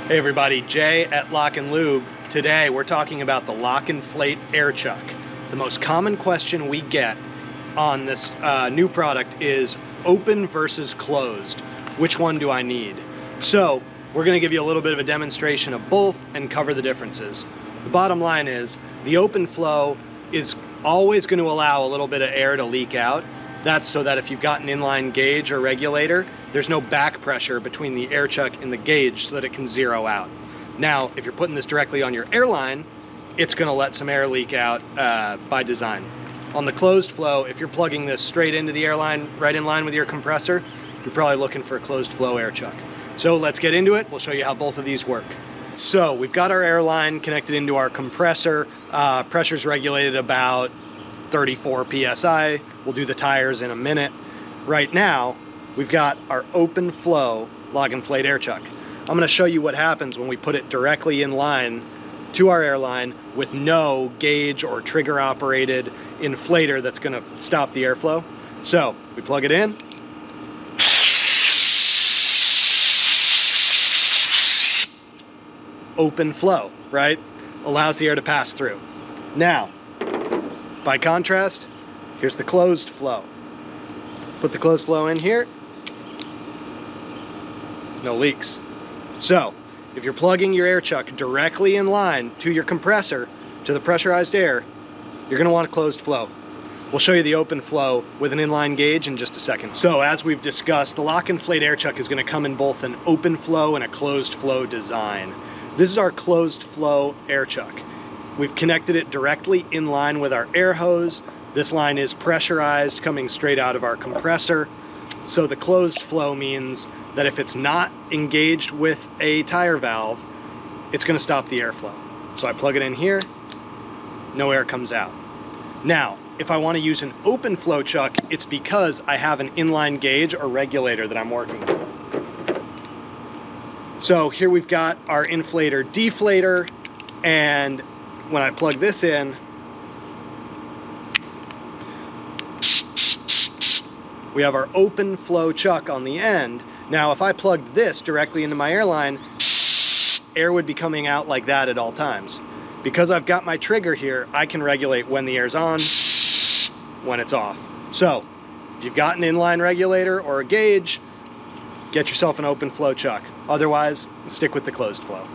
Hey everybody, Jay at Lock and Lube. Today we're talking about the LOCKNFLATE air chuck. The most common question we get on this new product is open versus closed. Which one do I need? So we're going to give you a little bit of a demonstration of both and cover the differences. The bottom line is the open flow is always going to allow a little bit of air to leak out. That's so that if you've got an inline gauge or regulator, there's no back pressure between the air chuck and the gauge so that it can zero out. Now, if you're putting this directly on your airline, it's going to let some air leak out by design. On the closed flow, if you're plugging this straight into the airline, right in line with your compressor, you're probably looking for a closed flow air chuck. So let's get into it. We'll show you how both of these work. So we've got our airline connected into our compressor. Pressure's regulated about 34 PSI. We'll do the tires in a minute. Right now, we've got our open flow LOCKNFLATE air chuck. I'm going to show you what happens when we put it directly in line to our airline with no gauge or trigger operated inflator that's going to stop the airflow. So we plug it in. Open flow, right? Allows the air to pass through. Now, by contrast, here's the closed flow. Put the closed flow in here. No leaks. So, if you're plugging your air chuck directly in line to your compressor, to the pressurized air, you're going to want a closed flow. We'll show you the open flow with an inline gauge in just a second. So, as we've discussed, the LOCKNFLATE air chuck is going to come in both an open flow and a closed flow design. This is our closed flow air chuck. We've connected it directly in line with our air hose. This line is pressurized, coming straight out of our compressor. So the closed flow means that if it's not engaged with a tire valve, it's going to stop the airflow. So I plug it in here, no air comes out. Now, if I want to use an open flow chuck, it's because I have an inline gauge or regulator that I'm working with. So here we've got our inflator deflator, and when I plug this in, we have our open flow chuck on the end. Now, if I plugged this directly into my airline, air would be coming out like that at all times. Because I've got my trigger here, I can regulate when the air's on, when it's off. So, if you've got an inline regulator or a gauge, get yourself an open flow chuck. Otherwise, stick with the closed flow.